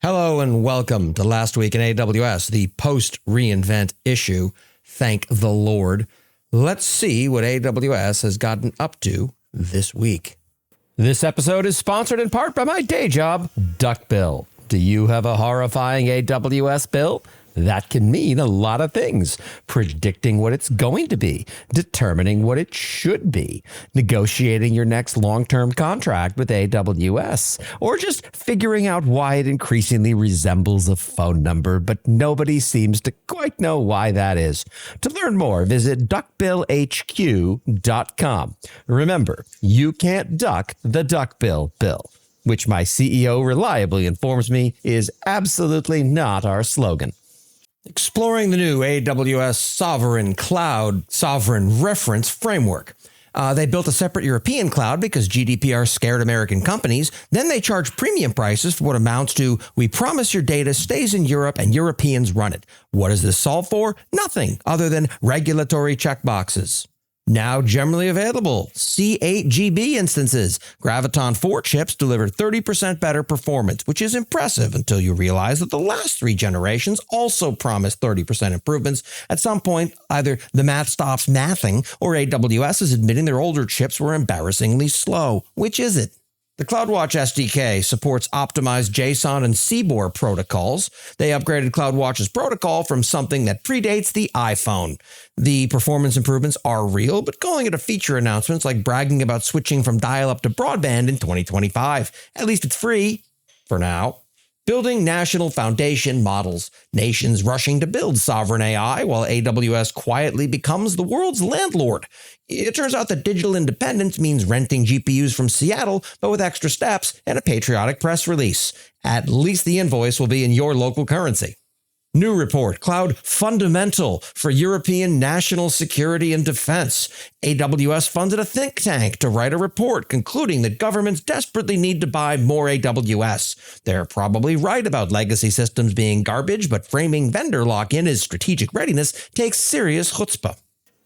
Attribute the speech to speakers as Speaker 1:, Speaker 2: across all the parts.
Speaker 1: Hello and welcome to Last Week in AWS, the post-reInvent issue. Thank the Lord. Let's see what AWS has gotten up to this week. This episode is sponsored in part by my day job, Duckbill. Do you have a horrifying AWS bill? That can mean a lot of things. Predicting what it's going to be, determining what it should be, negotiating your next long-term contract with AWS, or just figuring out why it increasingly resembles a phone number, but nobody seems to quite know why that is. To learn more, visit duckbillhq.com. Remember, you can't duck the Duckbill bill, which my CEO reliably informs me is absolutely not our slogan. Exploring the new AWS Sovereign Cloud Sovereign Reference Framework. They built a separate European cloud because GDPR scared American companies. Then they charge premium prices for what amounts to, we promise your data stays in Europe and Europeans run it. What does this solve for? Nothing other than regulatory checkboxes. Now generally available, C8GB instances. Graviton 4 chips deliver 30% better performance, which is impressive until you realize that the last 3 generations also promised 30% improvements. At some point, either the math stops mathing or AWS is admitting their older chips were embarrassingly slow. Which is it? The CloudWatch SDK supports optimized JSON and CBOR protocols. They upgraded CloudWatch's protocol from something that predates the iPhone. The performance improvements are real, but calling it a feature announcement is like bragging about switching from dial-up to broadband in 2025. At least it's free, for now. Building national foundation models. Nations rushing to build sovereign AI while AWS quietly becomes the world's landlord. It turns out that digital independence means renting GPUs from Seattle, but with extra steps and a patriotic press release. At least the invoice will be in your local currency. New report, Cloud Fundamental for European National Security and Defense. AWS funded a think tank to write a report concluding that governments desperately need to buy more AWS. They're probably right about legacy systems being garbage, but framing vendor lock-in as strategic readiness takes serious chutzpah.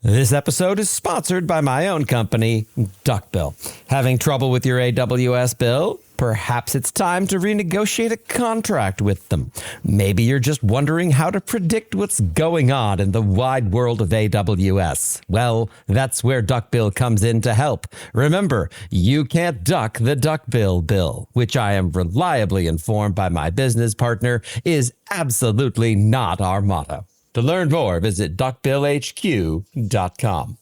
Speaker 1: This episode is sponsored by my own company, Duckbill. Having trouble with your AWS bill? Perhaps it's time to renegotiate a contract with them. Maybe you're just wondering how to predict what's going on in the wide world of AWS. Well, that's where Duckbill comes in to help. Remember, you can't duck the Duckbill bill, which I am reliably informed by my business partner is absolutely not our motto. To learn more, visit duckbillhq.com.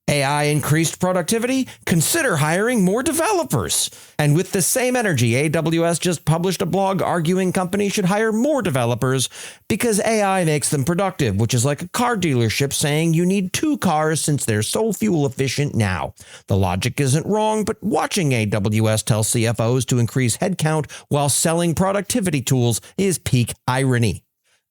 Speaker 1: AI increased productivity? Consider hiring more developers. And with the same energy, AWS just published a blog arguing companies should hire more developers because AI makes them productive, which is like a car dealership saying you need 2 cars since they're so fuel efficient now. The logic isn't wrong, but watching AWS tell CFOs to increase headcount while selling productivity tools is peak irony.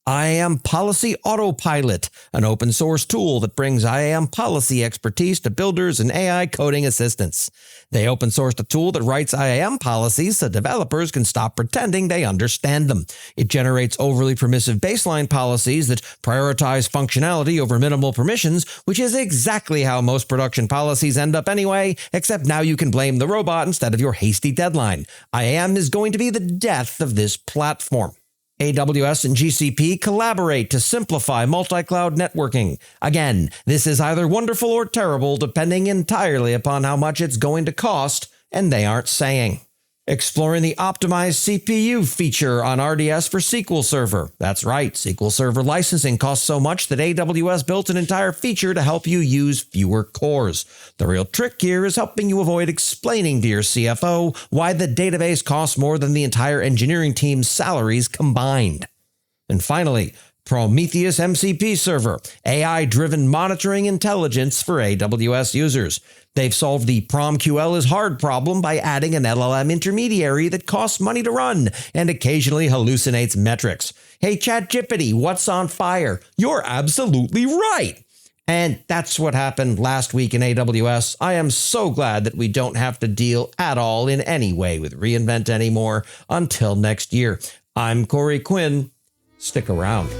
Speaker 1: IAM Policy Autopilot, an open source tool that brings IAM policy expertise to builders and AI coding assistants. They open sourced a tool that writes IAM policies so developers can stop pretending they understand them. It generates overly permissive baseline policies that prioritize functionality over minimal permissions, which is exactly how most production policies end up anyway, except now you can blame the robot instead of your hasty deadline. IAM is going to be the death of this platform. AWS and GCP collaborate to simplify multi-cloud networking. Again, this is either wonderful or terrible, depending entirely upon how much it's going to cost, and they aren't saying. Exploring the optimized CPU feature on RDS for SQL Server. That's right, SQL Server licensing costs so much that AWS built an entire feature to help you use fewer cores. The real trick here is helping you avoid explaining to your CFO why the database costs more than the entire engineering team's salaries combined. And finally, Prometheus MCP Server, AI-driven monitoring intelligence for AWS users. They've solved the PromQL is hard problem by adding an LLM intermediary that costs money to run and occasionally hallucinates metrics. Hey, ChatGPT, what's on fire? You're absolutely right. And that's what happened last week in AWS. I am so glad that we don't have to deal at all in any way with reInvent anymore until next year. I'm Corey Quinn. Stick around.